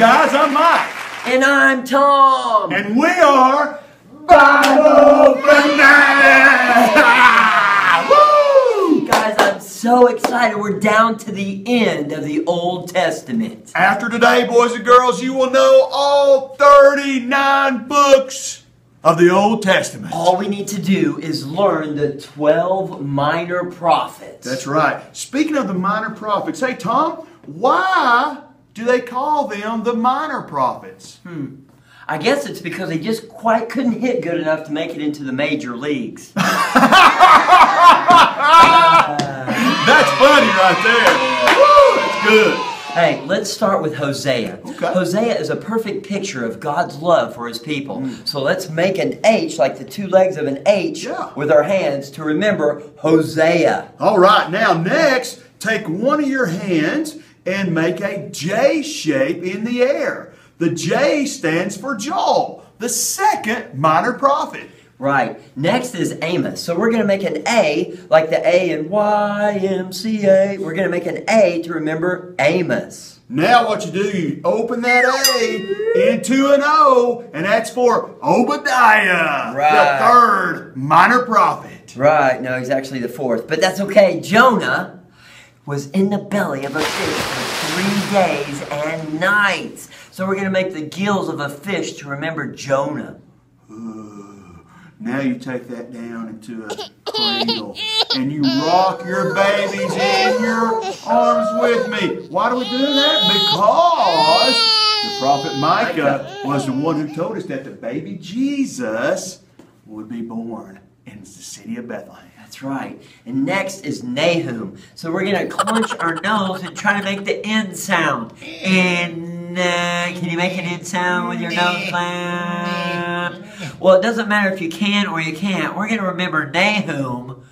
guys, I'm Mike. And I'm Tom. And we are Bible Fanatics! Woo! Guys, I'm so excited. We're down to the end of the Old Testament. After today, boys and girls, you will know all 39 books of the Old Testament. All we need to do is learn the 12 minor prophets. That's right. Speaking of the minor prophets, hey Tom, why do they call them the minor prophets? I guess it's because they just quite couldn't hit good enough to make it into the major leagues. That's funny right there. Woo, that's good. Hey, let's start with Hosea. Okay. Hosea is a perfect picture of God's love for His people. So let's make an H, like the two legs of an H, with our hands to remember Hosea. All right, now next, take one of your hands and make a J shape in the air. The J stands for Joel, the second minor prophet. Right. Next is Amos. So we're going to make an A, like the A in YMCA. We're going to make an A to remember Amos. Now what you do, you open that A into an O, and that's for Obadiah, the third minor prophet. Right. No, he's actually the fourth. But that's okay. Jonah was in the belly of a fish for 3 days and nights. So we're going to make the gills of a fish to remember Jonah. Now you take that down into a cradle and you rock your babies in your arms with me. Why do we do that? Because the prophet Micah was the one who told us that the baby Jesus would be born in the city of Bethlehem. That's right. And next is Nahum. So we're going to clench our nose and try to make the N sound. And can you make an N sound with your nose clamped? Well, it doesn't matter if you can or you can't. We're going to remember Nahum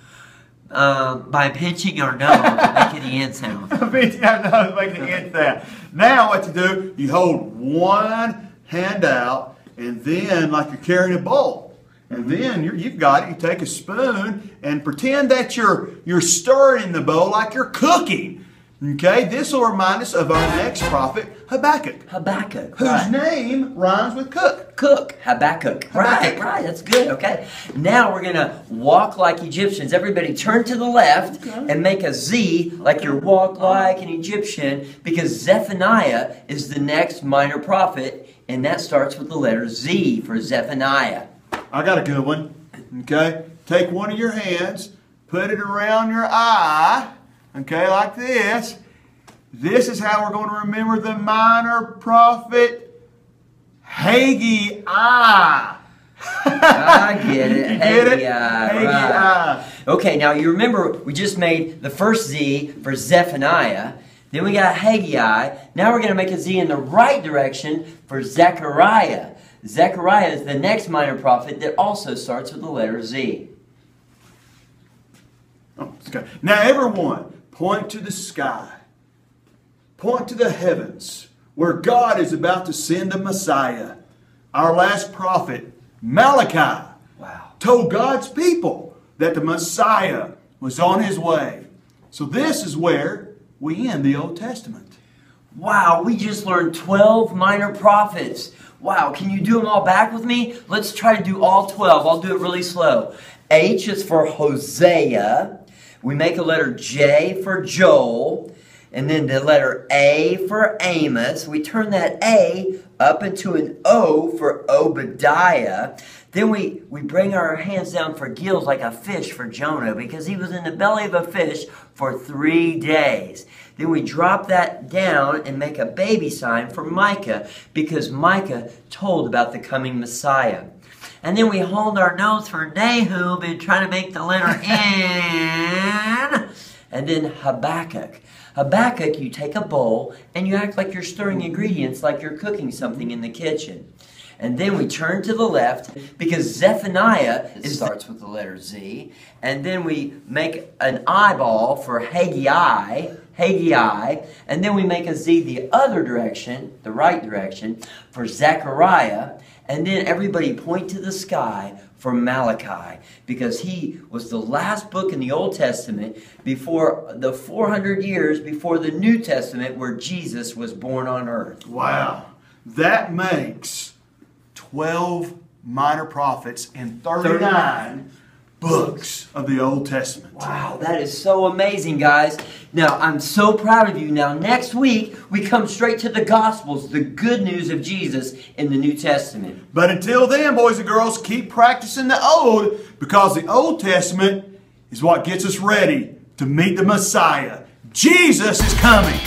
by pinching our nose and making the N sound. Pinching our nose, making the N sound. Now what you do, you hold one hand out and then like you're carrying a bowl. And then you've got it. You take a spoon and pretend that you're stirring the bowl like you're cooking. Okay, this will remind us of our next prophet, Habakkuk. Habakkuk, whose name rhymes with cook. Cook, Habakkuk. Right, that's good, okay. Now we're going to walk like Egyptians. Everybody turn to the left and make a Z like you walk like an Egyptian, because Zephaniah is the next minor prophet, and that starts with the letter Z for Zephaniah. I got a good one. Okay, take one of your hands, put it around your eye. Okay, like this. This is how we're going to remember the minor prophet Haggai. I get it. You get it? Haggai. Okay, now you remember we just made the first Z for Zephaniah. Then we got Haggai. Now we're going to make a Z in the right direction for Zechariah. Zechariah is the next minor prophet that also starts with the letter Z. Okay. Now everyone, point to the sky. Point to the heavens, where God is about to send a Messiah. Our last prophet, Malachi, told God's people that the Messiah was on his way. So this is where we end the Old Testament. Wow, we just learned 12 minor prophets. Wow, can you do them all back with me? Let's try to do all 12. I'll do it really slow. H is for Hosea. We make a letter J for Joel. And then the letter A for Amos. We turn that A up into an O for Obadiah. Then we bring our hands down for gills like a fish for Jonah, because he was in the belly of a fish for 3 days. Then we drop that down and make a baby sign for Micah, because Micah told about the coming Messiah. And then we hold our nose for Nahum and try to make the letter N. And then Habakkuk. Habakkuk, you take a bowl and you act like you're stirring ingredients like you're cooking something in the kitchen. And then we turn to the left, because Zephaniah starts with the letter Z. And then we make an eyeball for Haggai. And then we make a Z the other direction, the right direction, for Zechariah. And then everybody point to the sky for Malachi, because he was the last book in the Old Testament before the 400 years before the New Testament, where Jesus was born on earth. Wow. That makes 12 minor prophets and 39 books of the Old Testament. Wow, that is so amazing, guys. Now, I'm so proud of you. Now, next week, we come straight to the Gospels, the good news of Jesus in the New Testament. But until then, boys and girls, keep practicing the Old, because the Old Testament is what gets us ready to meet the Messiah. Jesus is coming.